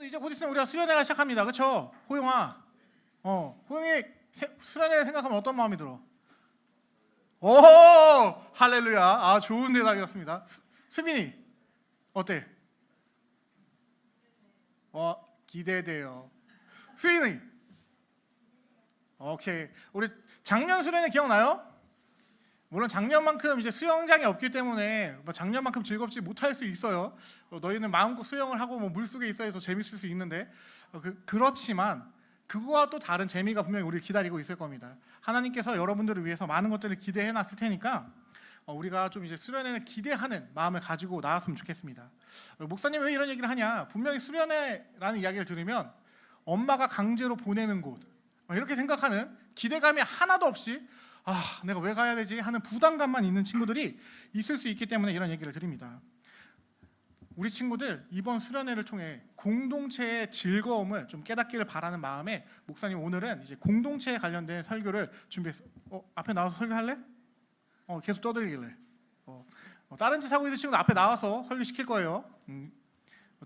이제 곧 있으면 우리가 수련회가 시작합니다. 그렇죠? 호영아. 호영이 수련회 생각하면 어떤 마음이 들어? 오, 할렐루야. 아, 좋은 대답이었습니다. 수빈이 어때? 기대돼요. 수인이. 오케이. 우리 작년 수련회 기억나요? 물론 작년만큼 이제 수영장이 없기 때문에 뭐 작년만큼 즐겁지 못할 수 있어요. 너희는 마음껏 수영을 하고 뭐 물속에 있어야 더 재밌을 수 있는데 그렇지만 그거와 또 다른 재미가 분명히 우리를 기다리고 있을 겁니다. 하나님께서 여러분들을 위해서 많은 것들을 기대해 놨을 테니까 우리가 좀 이제 수련회를 기대하는 마음을 가지고 나왔으면 좋겠습니다. 목사님 왜 이런 얘기를 하냐? 분명히 수련회라는 이야기를 들으면 엄마가 강제로 보내는 곳 이렇게 생각하는 기대감이 하나도 없이 내가 왜 가야 되지 하는 부담감만 있는 친구들이 있을 수 있기 때문에 이런 얘기를 드립니다. 우리 친구들 이번 수련회를 통해 공동체의 즐거움을 좀 깨닫기를 바라는 마음에 목사님 오늘은 이제 공동체에 관련된 설교를 준비했어요. 앞에 나와서 설교할래? 계속 떠들길래 다른 짓 하고 있는 친구들 앞에 나와서 설교시킬 거예요.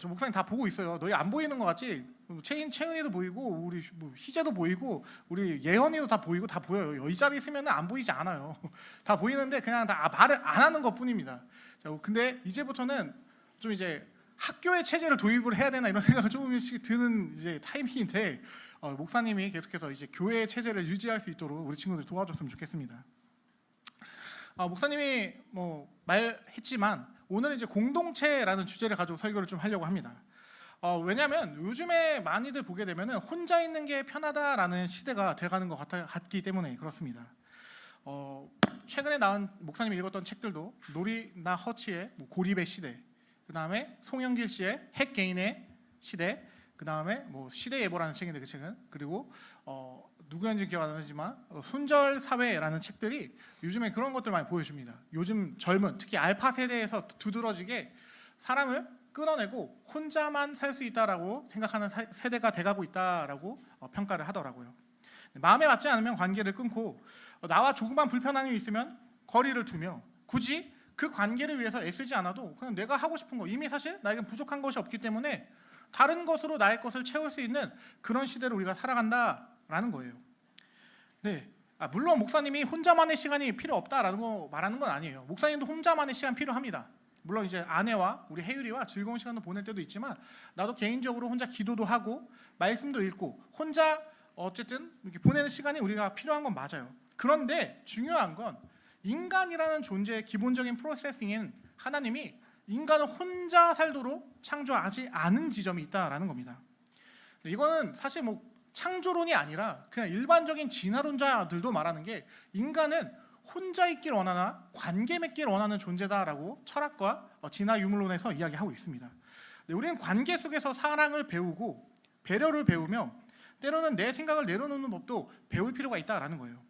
저 목사님 다 보고 있어요. 너희 안 보이는 것 같지? 채은이도 보이고 우리 희재도 보이고 우리 예언이도 다 보이고 다 보여요. 이 자리에 있으면 안 보이지 않아요. 다 보이는데 그냥 다 말을 안 하는 것뿐입니다. 근데 이제부터는 좀 이제 학교의 체제를 도입을 해야 되나 이런 생각을 조금씩 드는 이제 타이밍인데 목사님이 계속해서 이제 교회의 체제를 유지할 수 있도록 우리 친구들 도와줬으면 좋겠습니다. 목사님이 말했지만 오늘은 이제 공동체라는 주제를 가지고 설교를 좀 하려고 합니다. 왜냐하면 요즘에 많이들 보게 되면은 혼자 있는 게 편하다라는 시대가 돼가는 것 같기 때문에 그렇습니다. 최근에 나온 목사님이 읽었던 책들도 노리나 허치의 고립의 시대, 그 다음에 송영길 씨의 핵 개인의 시대, 그 다음에 시대 예보라는 책인데 그 책은 그리고 누구였는지 기억 안 나지만 손절 사회라는 책들이 요즘에 그런 것들 많이 보여줍니다. 요즘 젊은 특히 알파 세대에서 두드러지게 사람을 끊어내고 혼자만 살 수 있다라고 생각하는 세대가 돼가고 있다라고 평가를 하더라고요. 마음에 맞지 않으면 관계를 끊고 나와 조그만 불편함이 있으면 거리를 두며 굳이 그 관계를 위해서 애쓰지 않아도 그냥 내가 하고 싶은 거 이미 사실 나에겐 부족한 것이 없기 때문에 다른 것으로 나의 것을 채울 수 있는 그런 시대를 우리가 살아간다라는 거예요. 네, 물론 목사님이 혼자만의 시간이 필요 없다라는 거 말하는 건 아니에요. 목사님도 혼자만의 시간 필요합니다. 물론 이제 아내와 우리 혜율이와 즐거운 시간도 보낼 때도 있지만 나도 개인적으로 혼자 기도도 하고 말씀도 읽고 혼자 어쨌든 이렇게 보내는 시간이 우리가 필요한 건 맞아요. 그런데 중요한 건 인간이라는 존재의 기본적인 프로세싱인 하나님이 인간을 혼자 살도록 창조하지 않은 지점이 있다라는 겁니다. 이거는 사실 창조론이 아니라 그냥 일반적인 진화론자들도 말하는 게 인간은 혼자 있길 원하나 관계 맺길 원하는 존재다라고 철학과 진화 유물론에서 이야기하고 있습니다. 우리는 관계 속에서 사랑을 배우고 배려를 배우며 때로는 내 생각을 내려놓는 법도 배울 필요가 있다라는 거예요.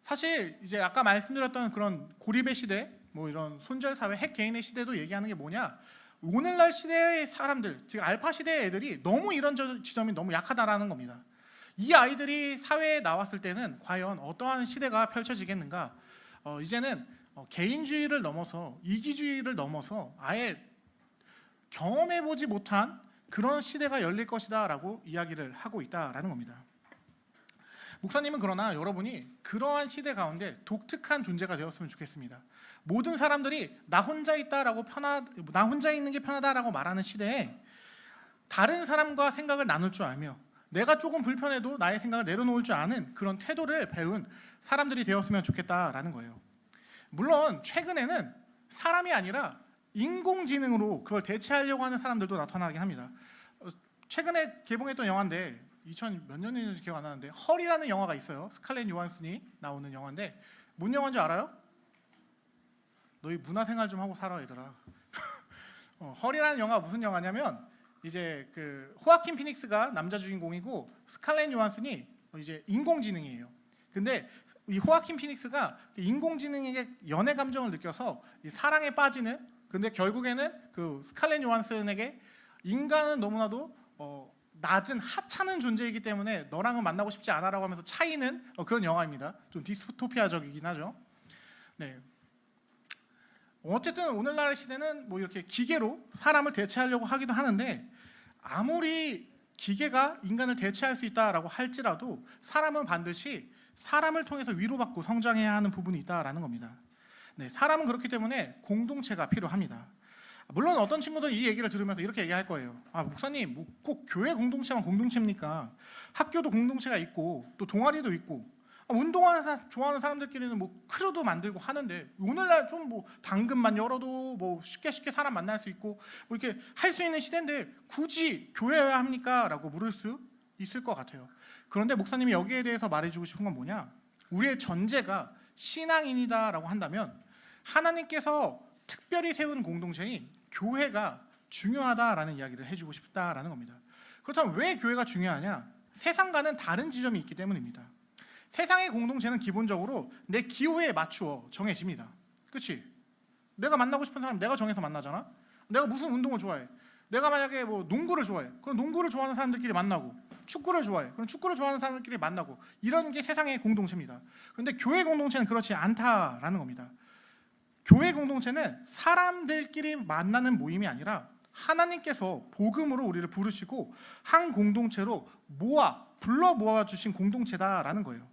사실 이제 아까 말씀드렸던 그런 고립의 시대, 이런 손절 사회, 핵 개인의 시대도 얘기하는 게 뭐냐? 오늘날 시대의 사람들, 즉 알파 시대의 애들이 너무 이런 지점이 너무 약하다라는 겁니다. 이 아이들이 사회에 나왔을 때는 과연 어떠한 시대가 펼쳐지겠는가? 이제는 개인주의를 넘어서 이기주의를 넘어서 아예 경험해보지 못한 그런 시대가 열릴 것이다라고 이야기를 하고 있다라는 겁니다. 목사님은 그러나 여러분이 그러한 시대 가운데 독특한 존재가 되었으면 좋겠습니다. 모든 사람들이 나 혼자 있다라고 나 혼자 있는 게 편하다라고 말하는 시대에 다른 사람과 생각을 나눌 줄 알며 내가 조금 불편해도 나의 생각을 내려놓을 줄 아는 그런 태도를 배운 사람들이 되었으면 좋겠다라는 거예요. 물론 최근에는 사람이 아니라 인공지능으로 그걸 대체하려고 하는 사람들도 나타나긴 합니다. 최근에 개봉했던 영화인데 2000 몇 년인지 기억 안 나는데 헐이라는 영화가 있어요. 스칼렛 요한슨이 나오는 영화인데 뭔 영화인지 알아요? 너희 문화생활 좀 하고 살아 얘들아. 헐이라는 영화가 무슨 영화냐면 이제 그 호아킨 피닉스가 남자 주인공이고 스칼렛 요한슨이 이제 인공지능이에요. 근데 이 호아킨 피닉스가 인공지능에게 연애 감정을 느껴서 사랑에 빠지는, 근데 결국에는 그 스칼렛 요한슨에게 인간은 너무나도 낮은 하찮은 존재이기 때문에 너랑은 만나고 싶지 않아라고 하면서 차이는 그런 영화입니다. 좀 디스토피아적이긴 하죠. 네. 어쨌든 오늘날의 시대는 이렇게 기계로 사람을 대체하려고 하기도 하는데 아무리 기계가 인간을 대체할 수 있다라고 할지라도 사람은 반드시 사람을 통해서 위로받고 성장해야 하는 부분이 있다라는 겁니다. 네, 사람은 그렇기 때문에 공동체가 필요합니다. 물론 어떤 친구들은 이 얘기를 들으면서 이렇게 얘기할 거예요. 목사님, 뭐꼭 교회 공동체만 공동체입니까? 학교도 공동체가 있고 또 동아리도 있고 운동하는 좋아하는 사람들끼리는 뭐 크루도 만들고 하는데 오늘날 좀 뭐 당근만 열어도 뭐 쉽게 사람 만날 수 있고 뭐 이렇게 할 수 있는 시대인데 굳이 교회여야 합니까? 라고 물을 수 있을 것 같아요. 그런데 목사님이 여기에 대해서 말해주고 싶은 건 뭐냐? 우리의 전제가 신앙인이다라고 한다면 하나님께서 특별히 세운 공동체인 교회가 중요하다라는 이야기를 해주고 싶다라는 겁니다. 그렇다면 왜 교회가 중요하냐? 세상과는 다른 지점이 있기 때문입니다. 세상의 공동체는 기본적으로 내 기호에 맞추어 정해집니다. 그렇지? 내가 만나고 싶은 사람 내가 정해서 만나잖아. 내가 무슨 운동을 좋아해? 내가 만약에 뭐 농구를 좋아해. 그럼 농구를 좋아하는 사람들끼리 만나고, 축구를 좋아해. 그럼 축구를 좋아하는 사람들끼리 만나고, 이런 게 세상의 공동체입니다. 그런데 교회 공동체는 그렇지 않다라는 겁니다. 교회 공동체는 사람들끼리 만나는 모임이 아니라 하나님께서 복음으로 우리를 부르시고 한 공동체로 불러 모아 주신 공동체다라는 거예요.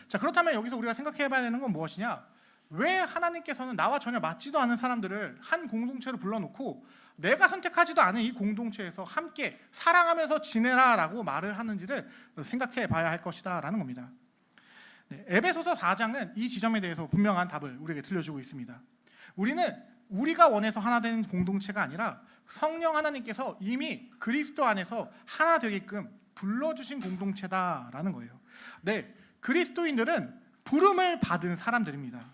자, 그렇다면 여기서 우리가 생각해 봐야 되는 건 무엇이냐? 왜 하나님께서는 나와 전혀 맞지도 않은 사람들을 한 공동체로 불러놓고 내가 선택하지도 않은 이 공동체에서 함께 사랑하면서 지내라라고 말을 하는지를 생각해 봐야 할 것이다라는 겁니다. 네, 에베소서 4장은 이 지점에 대해서 분명한 답을 우리에게 들려주고 있습니다. 우리는 우리가 원해서 하나 되는 공동체가 아니라 성령 하나님께서 이미 그리스도 안에서 하나 되게끔 불러주신 공동체다라는 거예요. 네, 그리스도인들은 부름을 받은 사람들입니다.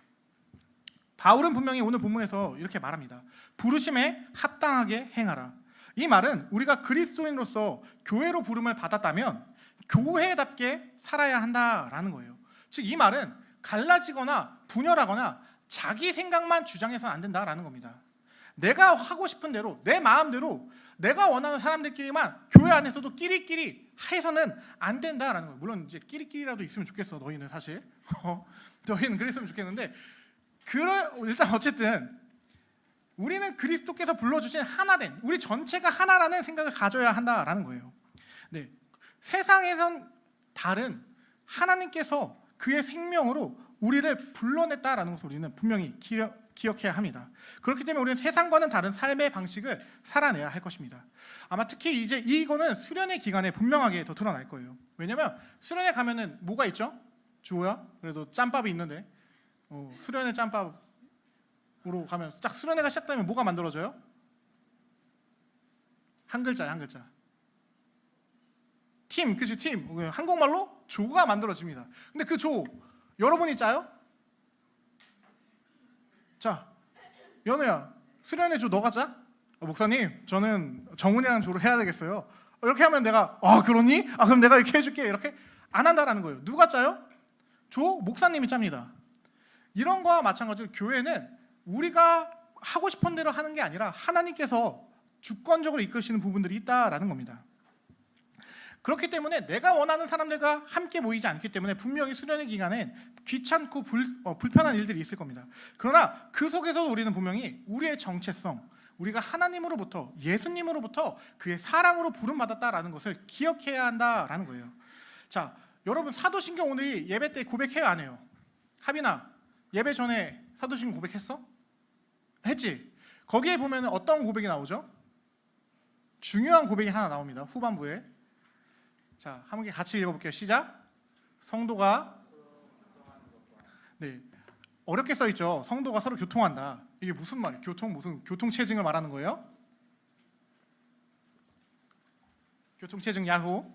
바울은 분명히 오늘 본문에서 이렇게 말합니다. 부르심에 합당하게 행하라. 이 말은 우리가 그리스도인으로서 교회로 부름을 받았다면 교회답게 살아야 한다라는 거예요. 즉 이 말은 갈라지거나 분열하거나 자기 생각만 주장해서는 안 된다라는 겁니다. 내가 하고 싶은 대로 내 마음대로 내가 원하는 사람들끼리만 교회 안에서도 끼리끼리 해서는 안 된다라는 거예요. 물론 이제 끼리끼리라도 있으면 좋겠어. 너희는 사실 너희는 그랬으면 좋겠는데 일단 어쨌든 우리는 그리스도께서 불러주신 하나된 우리 전체가 하나라는 생각을 가져야 한다라는 거예요. 네, 세상에선 다른 하나님께서 그의 생명으로 우리를 불러냈다라는 것을 우리는 분명히 기억해야 합니다. 그렇기 때문에 우리는 세상과는 다른 삶의 방식을 살아내야 할 것입니다. 아마 특히 이제 이거는 수련의 기간에 분명하게 더 드러날 거예요. 왜냐하면 수련회 가면은 뭐가 있죠? 주호야? 그래도 짬밥이 있는데 수련회 짬밥으로 가면 딱 수련회가 시작되면 뭐가 만들어져요? 한 글자야, 한 글자. 팀, 그치? 팀. 한국말로 조가 만들어집니다. 근데 그 조 여러분이 짜요? 자, 연우야, 수련회 조 너가 짜? 목사님, 저는 정훈이랑 조를 해야 되겠어요. 이렇게 하면 내가 그러니? 그럼 내가 이렇게 해줄게. 이렇게 안 한다라는 거예요. 누가 짜요? 목사님이 짭니다. 이런 거와 마찬가지로 교회는 우리가 하고 싶은 대로 하는 게 아니라 하나님께서 주권적으로 이끄시는 부분들이 있다라는 겁니다. 그렇기 때문에 내가 원하는 사람들과 함께 모이지 않기 때문에 분명히 수련의 기간엔 귀찮고 불편한 일들이 있을 겁니다. 그러나 그 속에서도 우리는 분명히 우리의 정체성, 우리가 하나님으로부터 예수님으로부터 그의 사랑으로 부름받았다라는 것을 기억해야 한다라는 거예요. 자, 여러분 사도신경 오늘 예배 때 고백해요 안 해요? 하빈아, 예배 전에 사도신경 고백했어? 했지? 거기에 보면 어떤 고백이 나오죠? 중요한 고백이 하나 나옵니다. 후반부에. 자, 한번 같이 읽어볼게요. 시작. 성도가 어렵게 써 있죠. 성도가 서로 교통한다. 이게 무슨 말이에요? 무슨 교통체증을 말하는 거예요? 교통체증 야호.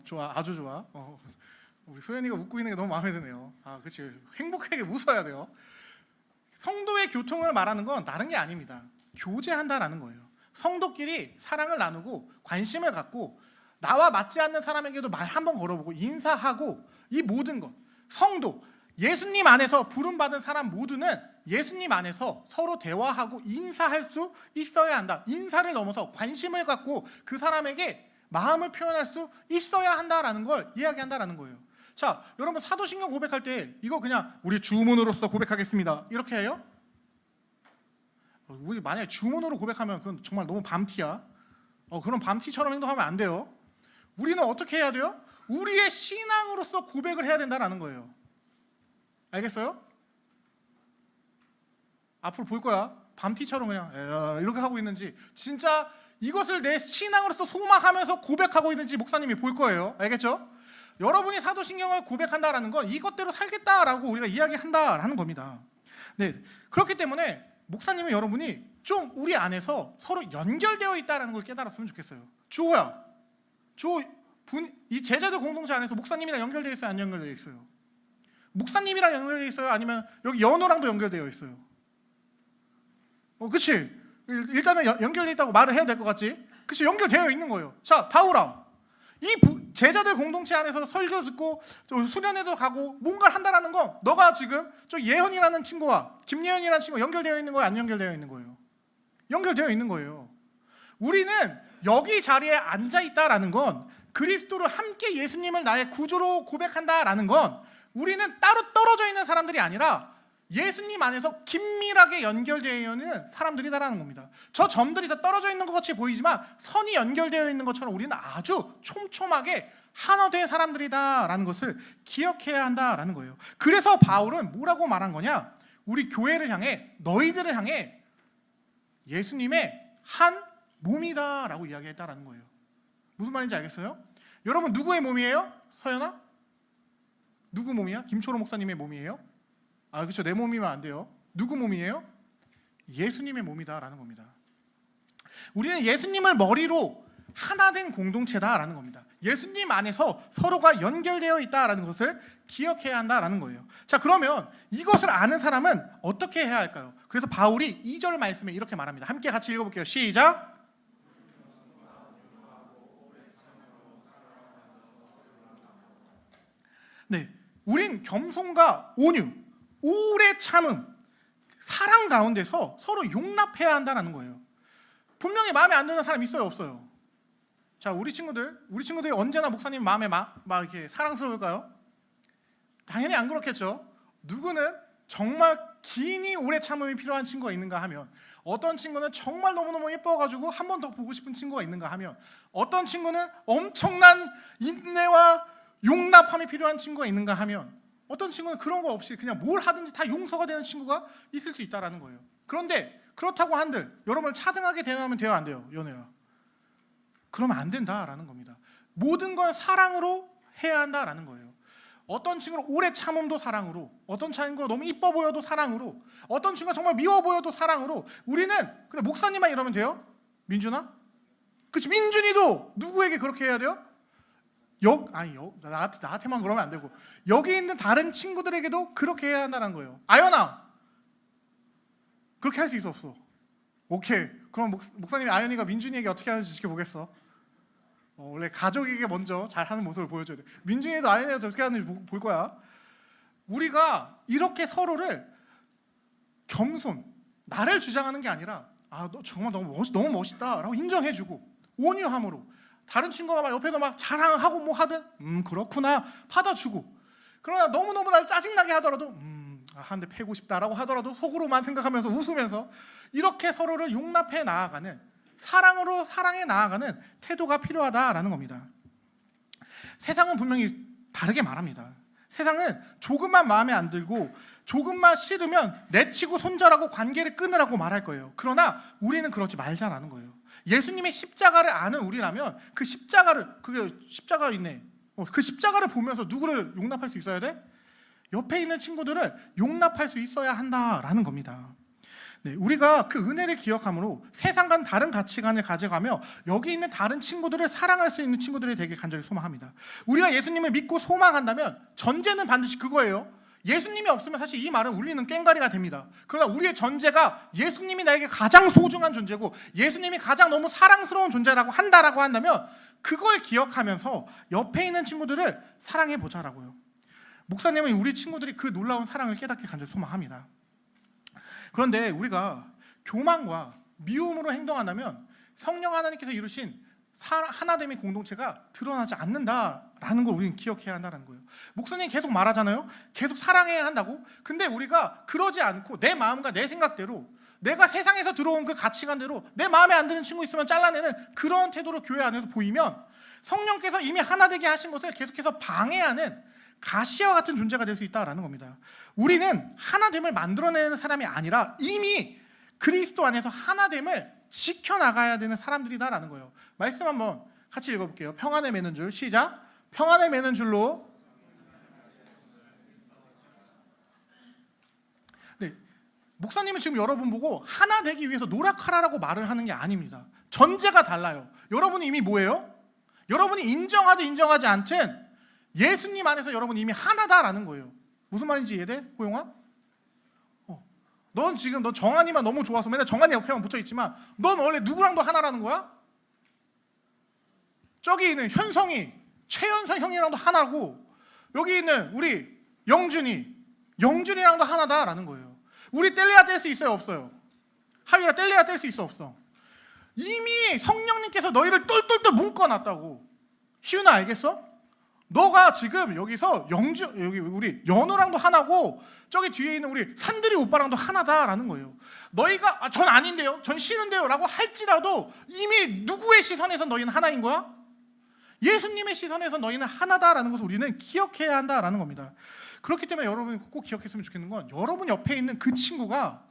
좋아, 아주 좋아. 우리 소연이가 웃고 있는 게 너무 마음에 드네요. 그렇지. 행복하게 웃어야 돼요. 성도의 교통을 말하는 건 다른 게 아닙니다. 교제한다라는 거예요. 성도끼리 사랑을 나누고 관심을 갖고 나와 맞지 않는 사람에게도 말 한번 걸어보고 인사하고 이 모든 것 성도 예수님 안에서 부름받은 사람 모두는 예수님 안에서 서로 대화하고 인사할 수 있어야 한다. 인사를 넘어서 관심을 갖고 그 사람에게 마음을 표현할 수 있어야 한다라는 걸 이야기한다라는 거예요. 자, 여러분 사도신경 고백할 때 이거 그냥 우리 주문으로서 고백하겠습니다 이렇게 해요? 우리 만약에 주문으로 고백하면 그건 정말 너무 밤티야. 그럼 밤티처럼 행동하면 안 돼요. 우리는 어떻게 해야 돼요? 우리의 신앙으로서 고백을 해야 된다는 거예요. 알겠어요? 앞으로 볼 거야. 밤티처럼 그냥 이렇게 하고 있는지, 진짜 이것을 내 신앙으로서 소망하면서 고백하고 있는지 목사님이 볼 거예요. 알겠죠? 여러분이 사도신경을 고백한다라는 건 이것대로 살겠다라고 우리가 이야기한다라는 겁니다. 네, 그렇기 때문에 목사님은 여러분이 좀 우리 안에서 서로 연결되어 있다는 걸 깨달았으면 좋겠어요. 주호야, 이 제자들 공동체 안에서 목사님이랑 연결되어 있어요? 안 연결되어 있어요? 목사님이랑 연결되어 있어요? 아니면 여기 연호랑도 연결되어 있어요? 그치? 일단은 연결되어 있다고 말을 해야 될 것 같지? 그치? 연결되어 있는 거예요. 자, 바울아, 이 제자들 공동체 안에서 설교 듣고 수련회도 가고 뭔가를 한다라는 건 너가 지금 저 예현이라는 친구와 김예현이라는 친구가 연결되어 있는 거예요? 안 연결되어 있는 거예요? 연결되어 있는 거예요. 우리는 여기 자리에 앉아있다라는 건, 그리스도로 함께 예수님을 나의 구주로 고백한다라는 건, 우리는 따로 떨어져 있는 사람들이 아니라 예수님 안에서 긴밀하게 연결되어 있는 사람들이다라는 겁니다. 저 점들이 다 떨어져 있는 것 같이 보이지만 선이 연결되어 있는 것처럼 우리는 아주 촘촘하게 하나 된 사람들이다라는 것을 기억해야 한다라는 거예요. 그래서 바울은 뭐라고 말한 거냐? 우리 교회를 향해, 너희들을 향해 예수님의 한 몸이다라고 이야기했다라는 거예요. 무슨 말인지 알겠어요? 여러분, 누구의 몸이에요? 서연아? 누구 몸이야? 김초로 목사님의 몸이에요? 그렇죠. 내 몸이면 안 돼요. 누구 몸이에요? 예수님의 몸이다라는 겁니다. 우리는 예수님을 머리로 하나 된 공동체다라는 겁니다. 예수님 안에서 서로가 연결되어 있다라는 것을 기억해야 한다라는 거예요. 자, 그러면 이것을 아는 사람은 어떻게 해야 할까요? 그래서 바울이 2절 말씀에 이렇게 말합니다. 함께 같이 읽어볼게요. 시작. 네, 우린 겸손과 온유, 오래 참음, 사랑 가운데서 서로 용납해야 한다는 거예요. 분명히 마음에 안 드는 사람 있어요, 없어요? 자, 우리 친구들이 언제나 목사님 마음에 막 이렇게 사랑스러울까요? 당연히 안 그렇겠죠. 누구는 정말 기니 오래 참음이 필요한 친구가 있는가 하면, 어떤 친구는 정말 너무너무 예뻐가지고 한 번 더 보고 싶은 친구가 있는가 하면, 어떤 친구는 엄청난 인내와 용납함이 필요한 친구가 있는가 하면, 어떤 친구는 그런 거 없이 그냥 뭘 하든지 다 용서가 되는 친구가 있을 수 있다라는 거예요. 그런데 그렇다고 한들 여러분을 차등하게 대하면 돼요, 안 돼요, 연애야? 그러면 안 된다라는 겁니다. 모든 건 사랑으로 해야 한다라는 거예요. 어떤 친구는 오래 참음도 사랑으로, 어떤 친구가 너무 이뻐 보여도 사랑으로, 어떤 친구가 정말 미워 보여도 사랑으로. 우리는 근데 목사님만 이러면 돼요? 민준아? 그치, 민준이도 누구에게 그렇게 해야 돼요? 나한테만 그러면 안 되고 여기 있는 다른 친구들에게도 그렇게 해야 한다는 거예요. 아연아, 그렇게 할 수 있어, 없어? 오케이. 그럼 목사님이 아연이가 민준이에게 어떻게 하는지 지켜보겠어. 원래 가족에게 먼저 잘하는 모습을 보여줘야 돼. 민준이도 아연이도 어떻게 하는지 볼 거야. 우리가 이렇게 서로를 겸손, 나를 주장하는 게 아니라 너 정말 너무 멋있다라고 인정해주고, 온유함으로 다른 친구가 막 옆에서 막 자랑하고 뭐 하든 그렇구나 받아주고, 그러나 너무너무 날 짜증나게 하더라도 한 대 패고 싶다라고 하더라도 속으로만 생각하면서 웃으면서 이렇게 서로를 용납해 나아가는, 사랑으로 사랑해 나아가는 태도가 필요하다라는 겁니다. 세상은 분명히 다르게 말합니다. 세상은 조금만 마음에 안 들고 조금만 싫으면 내치고 손절하고 관계를 끊으라고 말할 거예요. 그러나 우리는 그러지 말자라는 거예요. 예수님의 십자가를 아는 우리라면 그 십자가 있네. 그 십자가를 보면서 누구를 용납할 수 있어야 돼? 옆에 있는 친구들을 용납할 수 있어야 한다라는 겁니다. 네, 우리가 그 은혜를 기억함으로 세상과는 다른 가치관을 가져가며 여기 있는 다른 친구들을 사랑할 수 있는 친구들이 되길 간절히 소망합니다. 우리가 예수님을 믿고 소망한다면 전제는 반드시 그거예요. 예수님이 없으면 사실 이 말은 울리는 꽹과리가 됩니다. 그러나 우리의 전제가 예수님이 나에게 가장 소중한 존재고 예수님이 가장 너무 사랑스러운 존재라고 한다라고 한다면 그걸 기억하면서 옆에 있는 친구들을 사랑해 보자라고요. 목사님은 우리 친구들이 그 놀라운 사랑을 깨닫게 간절히 소망합니다. 그런데 우리가 교만과 미움으로 행동한다면 성령 하나님께서 이루신 하나됨의 공동체가 드러나지 않는다라는 걸 우리는 기억해야 한다는 거예요. 목사님 계속 말하잖아요. 계속 사랑해야 한다고. 근데 우리가 그러지 않고 내 마음과 내 생각대로 내가 세상에서 들어온 그 가치관대로 내 마음에 안 드는 친구 있으면 잘라내는 그런 태도로 교회 안에서 보이면 성령께서 이미 하나 되게 하신 것을 계속해서 방해하는 가시와 같은 존재가 될 수 있다라는 겁니다. 우리는 하나됨을 만들어내는 사람이 아니라 이미 그리스도 안에서 하나됨을 지켜나가야 되는 사람들이다라는 거예요. 말씀 한번 같이 읽어볼게요. 평안에 매는 줄, 시작. 평안에 매는 줄로. 네, 목사님은 지금 여러분 보고 하나 되기 위해서 노력하라라고 말을 하는 게 아닙니다. 전제가 달라요. 여러분이 이미 뭐예요? 여러분이 인정하든 인정하지 않든 예수님 안에서 여러분이 이미 하나다라는 거예요. 무슨 말인지 이해돼? 호용아? 넌 지금 넌 정한이만 너무 좋아서 맨날 정한이 옆에만 붙어있지만 넌 원래 누구랑도 하나라는 거야? 저기 있는 현성이, 최현성 형이랑도 하나고 여기 있는 우리 영준이랑도 하나다라는 거예요. 우리 뗄래야 뗄 수 있어요? 없어요? 하율아 뗄래야 뗄 수 있어? 없어? 이미 성령님께서 너희를 똘똘똘 묶어놨다고. 희윤아 알겠어? 너가 지금 여기서 여기 우리 연우랑도 하나고 저기 뒤에 있는 우리 산들이 오빠랑도 하나다라는 거예요. 너희가 전 아닌데요, 전 싫은데요 라고 할지라도 이미 누구의 시선에서 너희는 하나인 거야? 예수님의 시선에서 너희는 하나다라는 것을 우리는 기억해야 한다라는 겁니다. 그렇기 때문에 여러분이 꼭 기억했으면 좋겠는 건 여러분 옆에 있는 그 친구가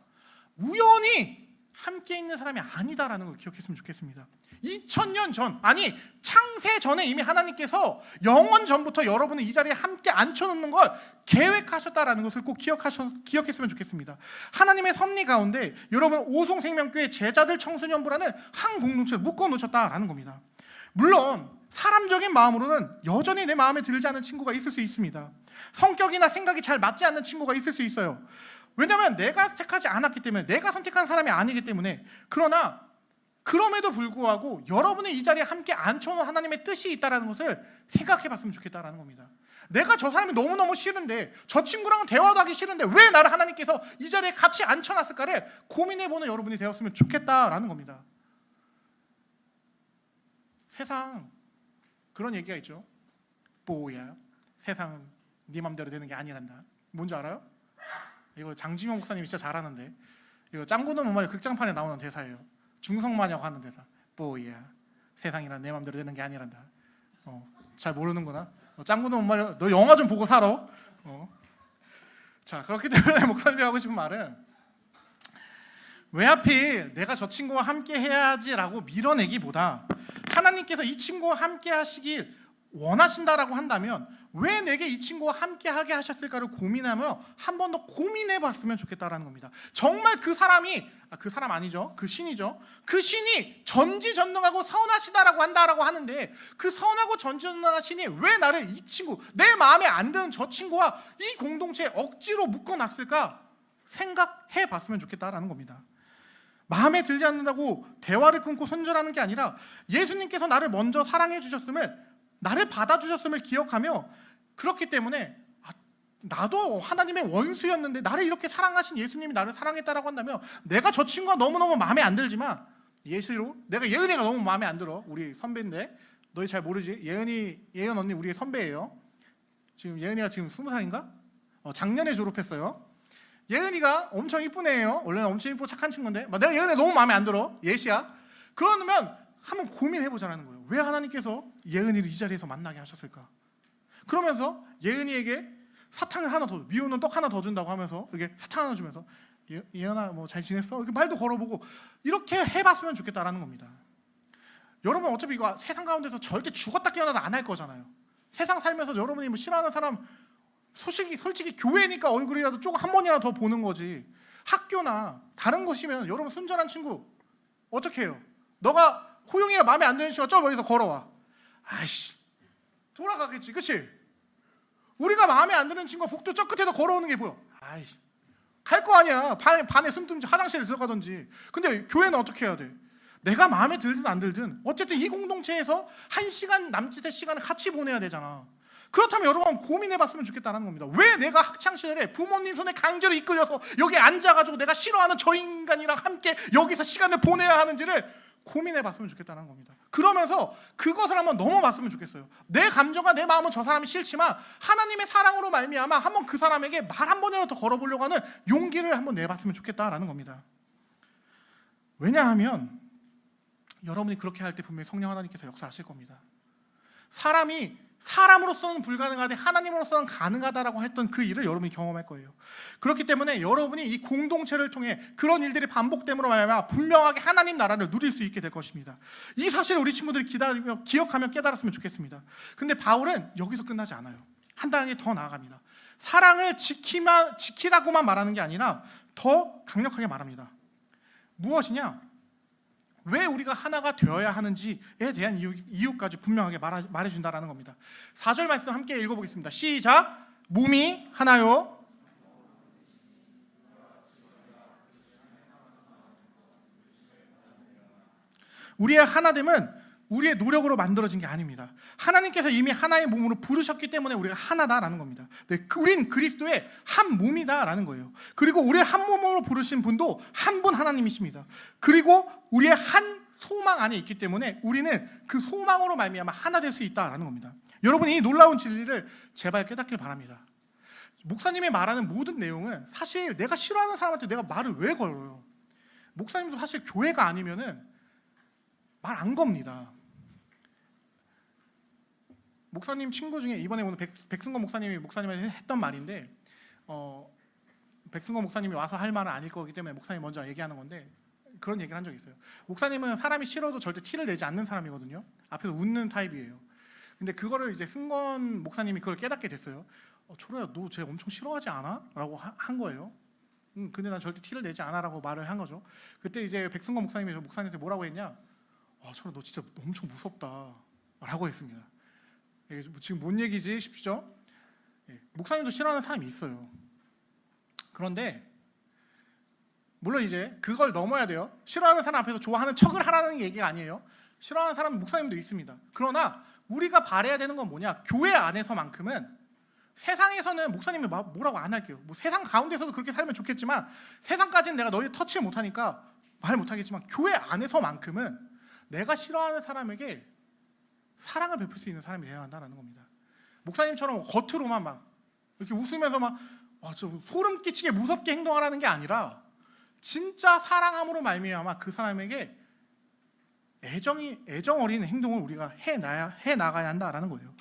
우연히 함께 있는 사람이 아니다라는 걸 기억했으면 좋겠습니다. 2000년 전, 아니 창세 전에 이미 하나님께서 영원 전부터 여러분을 이 자리에 함께 앉혀놓는 걸 계획하셨다라는 것을 꼭 기억했으면 좋겠습니다. 하나님의 섭리 가운데 여러분 오송생명교회 제자들 청소년부라는 한 공동체를 묶어놓으셨다라는 겁니다. 물론 사람적인 마음으로는 여전히 내 마음에 들지 않는 친구가 있을 수 있습니다. 성격이나 생각이 잘 맞지 않는 친구가 있을 수 있어요. 왜냐하면 내가 택하지 않았기 때문에, 내가 선택한 사람이 아니기 때문에. 그러나 그럼에도 불구하고 여러분의 이 자리에 함께 앉혀놓은 하나님의 뜻이 있다는 것을 생각해봤으면 좋겠다는 겁니다. 내가 저 사람이 너무너무 싫은데, 저 친구랑은 대화도 하기 싫은데 왜 나를 하나님께서 이 자리에 같이 앉혀놨을까를 고민해보는 여러분이 되었으면 좋겠다라는 겁니다. 세상 그런 얘기가 있죠. 뭐야, 세상은 네 맘대로 되는 게 아니란다. 뭔지 알아요? 이거 장지명 목사님이 진짜 잘하는데, 이거 짱구는 못 말려 극장판에 나오는 대사예요. 중성마녀가 하는 대사. 뭐야, 세상이란 내 맘대로 되는 게 아니란다. 잘 모르는구나. 짱구는 못 말려. 너 영화 좀 보고 살아. 자, 그렇기 때문에 목사님이 하고 싶은 말은, 왜 하필 내가 저 친구와 함께 해야지라고 밀어내기보다 하나님께서 이 친구와 함께 하시길 원하신다라고 한다면 왜 내게 이 친구와 함께 하게 하셨을까를 고민하며 한 번 더 고민해 봤으면 좋겠다라는 겁니다. 정말 그 사람이, 그 사람 아니죠, 그 신이죠, 그 신이 전지전능하고 선하시다라고 한다라고 하는데 그 선하고 전지전능한 신이 왜 나를 이 친구, 내 마음에 안 드는 저 친구와 이 공동체에 억지로 묶어놨을까 생각해 봤으면 좋겠다라는 겁니다. 마음에 들지 않는다고 대화를 끊고 손절하는 게 아니라 예수님께서 나를 먼저 사랑해 주셨음을, 나를 받아주셨음을 기억하며, 그렇기 때문에 나도 하나님의 원수였는데 나를 이렇게 사랑하신 예수님이 나를 사랑했다라고 한다면, 내가 저 친구가 너무너무 마음에 안 들지만 예시로 내가 예은이가 너무 마음에 안 들어. 우리 선배인데 너희 잘 모르지? 예은 언니 우리의 선배예요. 지금 예은이가 지금 20살인가? 작년에 졸업했어요. 예은이가 엄청 이쁜 애예요. 원래는 엄청 이쁘고 착한 친구인데 내가 예은이 너무 마음에 안 들어. 예시야. 그러면 한번 고민해보자라는 거예요. 왜 하나님께서 예은이를 이 자리에서 만나게 하셨을까? 그러면서 예은이에게 사탕을 하나 더, 미우는 떡 하나 더 준다고 하면서 이렇게 사탕 하나 주면서 예은아 뭐 잘 지냈어? 이렇게 말도 걸어보고 이렇게 해봤으면 좋겠다라는 겁니다. 여러분 어차피 이거 세상 가운데서 절대 죽었다 깨어나도 안 할 거잖아요. 세상 살면서 여러분이 뭐 싫어하는 사람 솔직히 교회니까 얼굴이라도 조금 한 번이라도 더 보는 거지. 학교나 다른 곳이면 여러분 순전한 친구 어떻게 해요? 너가 호용이가 마음에 안 드는 친구가 저 멀리서 걸어와. 아이씨 돌아가겠지, 그치? 우리가 마음에 안 드는 친구가 복도 저 끝에서 걸어오는 게 보여. 아이씨 갈 거 아니야. 반에 숨든지 화장실에 들어가든지. 근데 교회는 어떻게 해야 돼? 내가 마음에 들든 안 들든 어쨌든 이 공동체에서 1시간 남짓의 시간을 같이 보내야 되잖아. 그렇다면 여러분 고민해봤으면 좋겠다는 겁니다. 왜 내가 학창시절에 부모님 손에 강제로 이끌려서 여기 앉아가지고 내가 싫어하는 저 인간이랑 함께 여기서 시간을 보내야 하는지를 고민해봤으면 좋겠다는 겁니다. 그러면서 그것을 한번 넘어봤으면 좋겠어요. 내 감정과 내 마음은 저 사람이 싫지만 하나님의 사랑으로 말미암아 한번 그 사람에게 말 한 번이라도 더 걸어보려고 하는 용기를 한번 내봤으면 좋겠다라는 겁니다. 왜냐하면 여러분이 그렇게 할 때 분명히 성령 하나님께서 역사하실 겁니다. 사람이 사람으로서는 불가능하되 하나님으로서는 가능하다라고 했던 그 일을 여러분이 경험할 거예요. 그렇기 때문에 여러분이 이 공동체를 통해 그런 일들이 반복됨으로 말미암아 분명하게 하나님 나라를 누릴 수 있게 될 것입니다. 이 사실을 우리 친구들이 기억하며 깨달았으면 좋겠습니다. 근데 바울은 여기서 끝나지 않아요. 한 단계 더 나아갑니다. 사랑을 지키라고만 말하는 게 아니라 더 강력하게 말합니다. 무엇이냐? 왜 우리가 하나가 되어야 하는지에 대한 이유까지 분명하게 말해준다라는 겁니다. 4절 말씀 함께 읽어보겠습니다. 시작! 몸이 하나요. 우리의 하나됨은 우리의 노력으로 만들어진 게 아닙니다. 하나님께서 이미 하나의 몸으로 부르셨기 때문에 우리가 하나다라는 겁니다. 네, 우린 그리스도의 한 몸이다라는 거예요. 그리고 우리의 한 몸으로 부르신 분도 한 분 하나님이십니다. 그리고 우리의 한 소망 안에 있기 때문에 우리는 그 소망으로 말미암아 하나 될 수 있다라는 겁니다. 여러분이 이 놀라운 진리를 제발 깨닫길 바랍니다. 목사님이 말하는 모든 내용은 사실 내가 싫어하는 사람한테 내가 말을 왜 걸어요? 목사님도 사실 교회가 아니면은 말 안 겁니다. 목사님 친구 중에 이번에 오늘 백승건 목사님이 목사님한테 했던 말인데 백승건 목사님이 와서 할 말은 아닐 거기 때문에 목사님 먼저 얘기하는 건데 그런 얘기를 한 적이 있어요. 목사님은 사람이 싫어도 절대 티를 내지 않는 사람이거든요. 앞에서 웃는 타입이에요. 근데 그거를 이제 승건 목사님이 그걸 깨닫게 됐어요. 초로야 너 쟤 엄청 싫어하지 않아? 라고 한 거예요. 근데 난 절대 티를 내지 않아 라고 말을 한 거죠. 그때 이제 백승건 목사님이 목사님한테 뭐라고 했냐? 초로 너 진짜 엄청 무섭다 라고 했습니다. 지금 뭔 얘기지 싶죠? 목사님도 싫어하는 사람이 있어요. 그런데 물론 이제 그걸 넘어야 돼요. 싫어하는 사람 앞에서 좋아하는 척을 하라는 얘기가 아니에요. 싫어하는 사람 목사님도 있습니다. 그러나 우리가 바라야 되는 건 뭐냐? 교회 안에서만큼은 세상에서는 목사님이 뭐라고 안 할게요. 뭐 세상 가운데서도 그렇게 살면 좋겠지만 세상까지는 내가 너희 터치 못하니까 말 못하겠지만 교회 안에서만큼은 내가 싫어하는 사람에게 사랑을 베풀 수 있는 사람이 되어야 한다는 겁니다. 목사님처럼 겉으로만 막 이렇게 웃으면서 막 소름 끼치게 무섭게 행동하라는 게 아니라 진짜 사랑함으로 말미암아 그 사람에게 애정 어린 행동을 우리가 해 나가야 한다라는 거예요.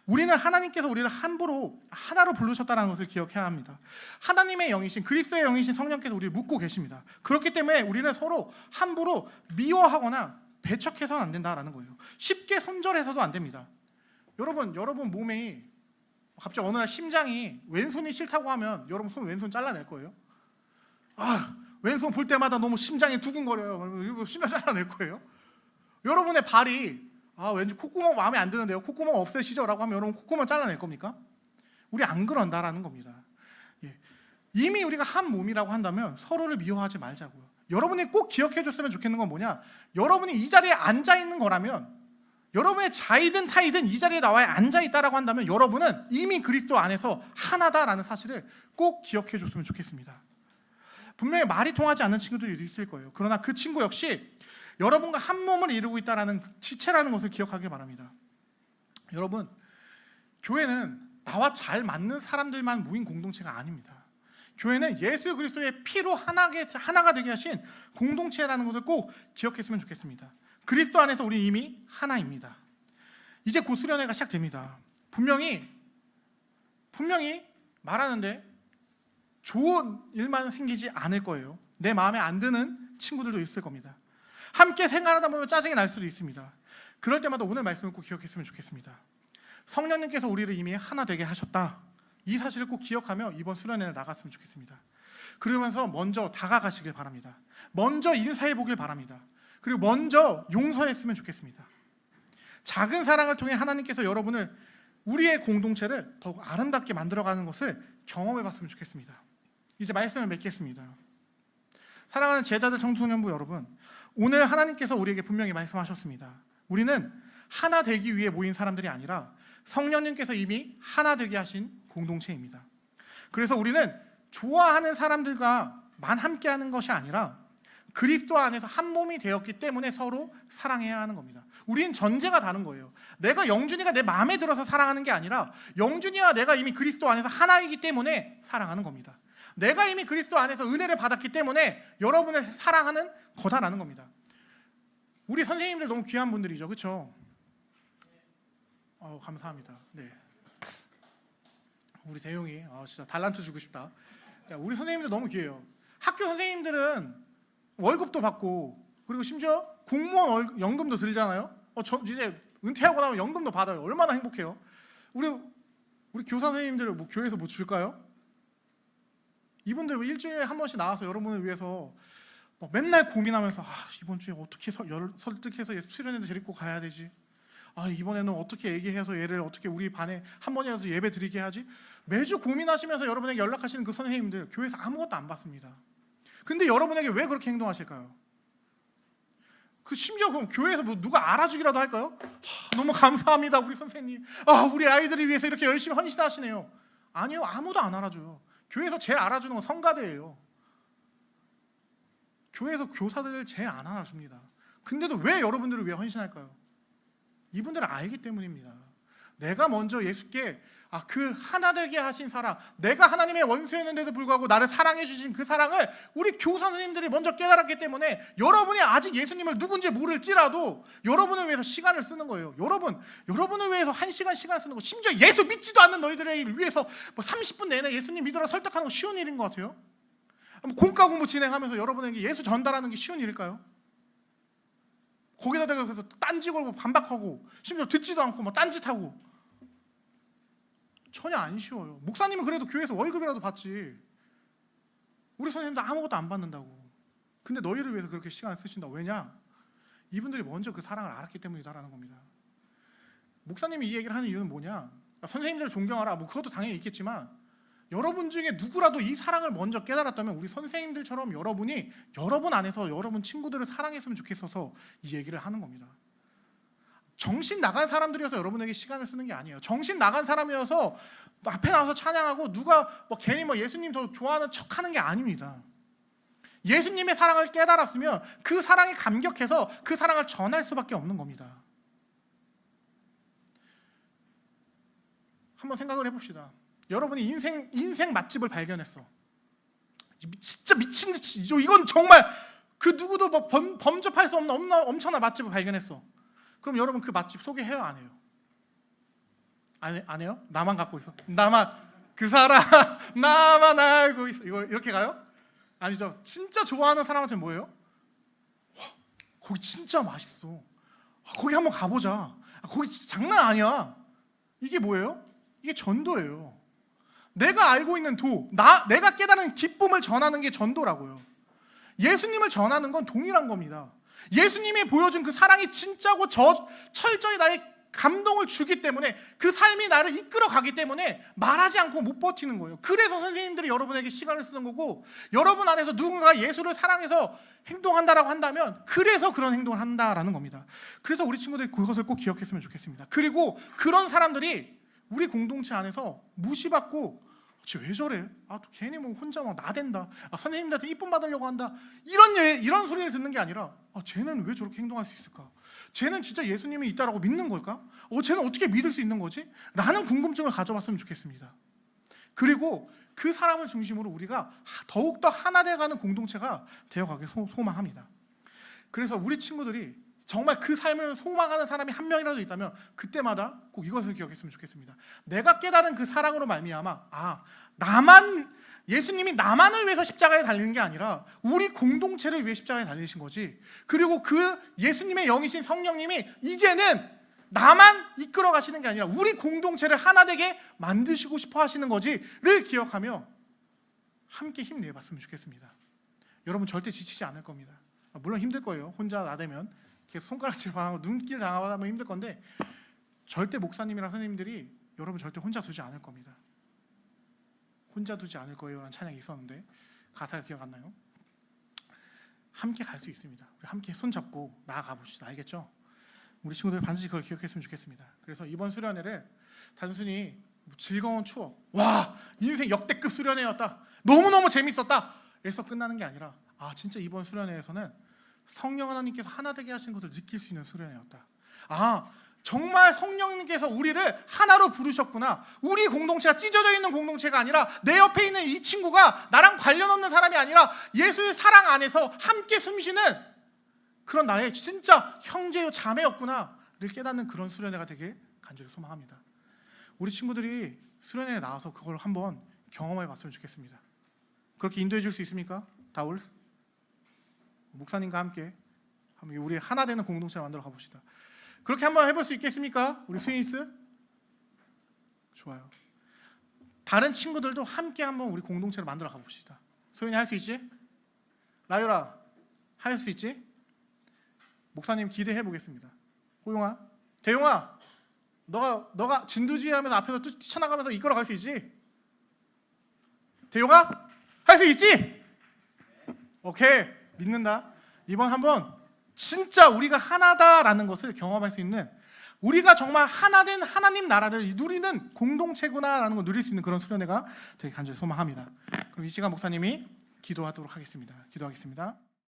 우리는 하나님께서 우리를 하나로 부르셨다는 것을 기억해야 합니다. 하나님의 영이신 그리스도의 영이신 성령께서 우리를 묶고 계십니다. 그렇기 때문에 우리는 서로 함부로 미워하거나 배척해서는 안 된다라는 거예요. 쉽게 손절해서도 안 됩니다. 여러분 몸에 갑자기 어느 날 심장이 왼손이 싫다고 하면 여러분 손 왼손 잘라낼 거예요? 왼손 볼 때마다 너무 심장이 두근거려요. 심장 잘라낼 거예요? 여러분의 발이 왠지 콧구멍 마음에 안 드는데요. 콧구멍 없애시죠? 라고 하면 여러분 콧구멍 잘라낼 겁니까? 우리 안 그런다라는 겁니다. 이미 우리가 한 몸이라고 한다면 서로를 미워하지 말자고요. 여러분이 꼭 기억해 줬으면 좋겠는 건 뭐냐? 여러분이 이 자리에 앉아 있는 거라면 여러분의 자이든 타이든 이 자리에 나와 앉아 있다라고 한다면 여러분은 이미 그리스도 안에서 하나다라는 사실을 꼭 기억해 줬으면 좋겠습니다. 분명히 말이 통하지 않는 친구들이 있을 거예요. 그러나 그 친구 역시 여러분과 한 몸을 이루고 있다는 지체라는 것을 기억하기 바랍니다. 여러분, 교회는 나와 잘 맞는 사람들만 모인 공동체가 아닙니다. 교회는 예수 그리스도의 피로 하나가 되게 하신 공동체라는 것을 꼭 기억했으면 좋겠습니다. 그리스도 안에서 우리 이미 하나입니다. 이제 곧 수련회가 시작됩니다. 분명히 말하는데 좋은 일만 생기지 않을 거예요. 내 마음에 안 드는 친구들도 있을 겁니다. 함께 생활하다 보면 짜증이 날 수도 있습니다. 그럴 때마다 오늘 말씀을 꼭 기억했으면 좋겠습니다. 성령님께서 우리를 이미 하나 되게 하셨다. 이 사실을 꼭 기억하며 이번 수련회를 나갔으면 좋겠습니다. 그러면서 먼저 다가가시길 바랍니다. 먼저 인사해 보길 바랍니다. 그리고 먼저 용서했으면 좋겠습니다. 작은 사랑을 통해 하나님께서 여러분을 우리의 공동체를 더욱 아름답게 만들어가는 것을 경험해 봤으면 좋겠습니다. 이제 말씀을 맺겠습니다. 사랑하는 제자들 청소년부 여러분, 오늘 하나님께서 우리에게 분명히 말씀하셨습니다. 우리는 하나 되기 위해 모인 사람들이 아니라 성령님께서 이미 하나 되게 하신 공동체입니다. 그래서 우리는 좋아하는 사람들과만 함께하는 것이 아니라 그리스도 안에서 한 몸이 되었기 때문에 서로 사랑해야 하는 겁니다. 우린 전제가 다른 거예요. 내가 영준이가 내 마음에 들어서 사랑하는 게 아니라 영준이와 내가 이미 그리스도 안에서 하나이기 때문에 사랑하는 겁니다. 내가 이미 그리스도 안에서 은혜를 받았기 때문에 여러분을 사랑하는 거다라는 겁니다. 우리 선생님들 너무 귀한 분들이죠, 그렇죠? 감사합니다. 네. 우리 대용이 진짜 달란트 주고 싶다. 우리 선생님들 너무 귀해요. 학교 선생님들은 월급도 받고 그리고 심지어 공무원 연금도 들잖아요. 저 이제 은퇴하고 나면 연금도 받아요. 얼마나 행복해요. 우리 교사 선생님들 뭐 교회에서 뭐 줄까요? 이분들 일주일에 한 번씩 나와서 여러분을 위해서 맨날 고민하면서 이번 주에 어떻게 설득해서 수련회도 데리고 가야 되지? 이번에는 어떻게 얘기해서 얘를 어떻게 우리 반에 한 번이라도 예배 드리게 하지? 매주 고민하시면서 여러분에게 연락하시는 그 선생님들 교회에서 아무것도 안 받습니다. 근데 여러분에게 왜 그렇게 행동하실까요? 심지어 그럼 교회에서 뭐 누가 알아주기라도 할까요? 너무 감사합니다 우리 선생님. 우리 아이들을 위해서 이렇게 열심히 헌신하시네요. 아니요, 아무도 안 알아줘요. 교회에서 제일 알아주는 건 성가대예요. 교회에서 교사들 제일 안 알아줍니다. 근데도 왜 여러분들을 위해 헌신할까요? 이분들은 알기 때문입니다. 내가 먼저 예수께 그 하나 되게 하신 사랑, 내가 하나님의 원수였는데도 불구하고 나를 사랑해 주신 그 사랑을 우리 교사 선생님들이 먼저 깨달았기 때문에 여러분이 아직 예수님을 누군지 모를지라도 여러분을 위해서 시간을 쓰는 거예요. 여러분을 위해서 1시간 시간을 쓰는 거, 심지어 예수 믿지도 않는 너희들을 위해서 30분 내내 예수님 믿으라 설득하는 거 쉬운 일인 것 같아요? 공과 공부 진행하면서 여러분에게 예수 전달하는 게 쉬운 일일까요? 거기다 대고 그래서 딴지 걸고 반박하고 심지어 듣지도 않고 딴짓하고 전혀 안 쉬워요. 목사님은 그래도 교회에서 월급이라도 받지. 우리 선생님도 아무것도 안 받는다고. 근데 너희를 위해서 그렇게 시간을 쓰신다. 왜냐? 이분들이 먼저 그 사랑을 알았기 때문이다라는 겁니다. 목사님이 이 얘기를 하는 이유는 뭐냐? 선생님들을 존경하라. 그것도 당연히 있겠지만 여러분 중에 누구라도 이 사랑을 먼저 깨달았다면 우리 선생님들처럼 여러분이 여러분 안에서 여러분 친구들을 사랑했으면 좋겠어서 이 얘기를 하는 겁니다. 정신 나간 사람들이어서 여러분에게 시간을 쓰는 게 아니에요. 정신 나간 사람이어서 앞에 나와서 찬양하고 누가 괜히 예수님 더 좋아하는 척하는 게 아닙니다. 예수님의 사랑을 깨달았으면 그 사랑에 감격해서 그 사랑을 전할 수밖에 없는 겁니다. 한번 생각을 해봅시다. 여러분이 인생 맛집을 발견했어. 진짜 미친 듯이 이건 정말 그 누구도 범접할 수 없는 엄청난 맛집을 발견했어. 그럼 여러분 그 맛집 소개해요, 안 해요? 안 해요? 나만 갖고 있어. 그 사람 나만 알고 있어. 이거 이렇게 가요? 아니죠. 진짜 좋아하는 사람한테는 뭐예요? 거기 진짜 맛있어. 거기 한번 가보자. 거기 진짜 장난 아니야. 이게 뭐예요? 이게 전도예요. 내가 알고 있는 내가 깨달은 기쁨을 전하는 게 전도라고요. 예수님을 전하는 건 동일한 겁니다. 예수님이 보여준 그 사랑이 진짜고 철저히 나의 감동을 주기 때문에 그 삶이 나를 이끌어 가기 때문에 말하지 않고 못 버티는 거예요. 그래서 선생님들이 여러분에게 시간을 쓰는 거고, 여러분 안에서 누군가 예수를 사랑해서 행동한다라고 한다면 그래서 그런 행동을 한다라는 겁니다. 그래서 우리 친구들이 그것을 꼭 기억했으면 좋겠습니다. 그리고 그런 사람들이 우리 공동체 안에서 무시받고 쟤 왜 저래? 또 괜히 혼자 나댄다. 선생님들한테 이쁨 받으려고 한다. 이런 소리를 듣는 게 아니라 쟤는 왜 저렇게 행동할 수 있을까? 쟤는 진짜 예수님이 있다라고 믿는 걸까? 쟤는 어떻게 믿을 수 있는 거지? 라는 궁금증을 가져봤으면 좋겠습니다. 그리고 그 사람을 중심으로 우리가 더욱더 하나 돼가는 공동체가 되어가길 소망합니다. 그래서 우리 친구들이 정말 그 삶을 소망하는 사람이 한 명이라도 있다면 그때마다 꼭 이것을 기억했으면 좋겠습니다. 내가 깨달은 그 사랑으로 말미암아 예수님이 나만을 위해서 십자가에 달리는 게 아니라 우리 공동체를 위해 십자가에 달리신 거지. 그리고 그 예수님의 영이신 성령님이 이제는 나만 이끌어 가시는 게 아니라 우리 공동체를 하나 되게 만드시고 싶어 하시는 거지를 기억하며 함께 힘내봤으면 좋겠습니다. 여러분 절대 지치지 않을 겁니다. 물론 힘들 거예요. 혼자 나대면 계속 손가락질 당하고 눈길 당하고 하면 힘들 건데 절대 목사님이랑 선생님들이 여러분 절대 혼자 두지 않을 겁니다. 혼자 두지 않을 거예요 라는 찬양이 있었는데 가사가 기억 안 나요? 함께 갈 수 있습니다. 우리 함께 손잡고 나아가 봅시다. 알겠죠? 우리 친구들 반드시 그걸 기억했으면 좋겠습니다. 그래서 이번 수련회를 단순히 즐거운 추억, 인생 역대급 수련회였다, 너무너무 재밌었다 에서 끝나는 게 아니라 진짜 이번 수련회에서는 성령 하나님께서 하나 되게 하신 것을 느낄 수 있는 수련회였다. 정말 성령님께서 우리를 하나로 부르셨구나. 우리 공동체가 찢어져 있는 공동체가 아니라 내 옆에 있는 이 친구가 나랑 관련 없는 사람이 아니라 예수의 사랑 안에서 함께 숨쉬는 그런 나의 진짜 형제요 자매였구나를 깨닫는 그런 수련회가 되게 간절히 소망합니다. 우리 친구들이 수련회에 나와서 그걸 한번 경험해 봤으면 좋겠습니다. 그렇게 인도해 줄 수 있습니까? 다울 목사님과 함께 한번 우리 하나 되는 공동체를 만들어 가봅시다. 그렇게 한번 해볼 수 있겠습니까? 우리 스위스? 좋아요. 다른 친구들도 함께 한번 우리 공동체를 만들어 가봅시다. 소연이 할 수 있지? 라유라 할 수 있지? 목사님 기대해 보겠습니다. 호용아, 대용아, 너가 진두지휘하면서 앞에서 뛰쳐나가면서 이끌어 갈 수 있지? 대용아, 할 수 있지? 오케이, 믿는다. 이번 한번 진짜 우리가 하나다라는 것을 경험할 수 있는, 우리가 정말 하나된 하나님 나라를 누리는 공동체구나라는 걸 누릴 수 있는 그런 수련회가 되게 간절히 소망합니다. 그럼 이 시간 목사님이 기도하도록 하겠습니다. 기도하겠습니다.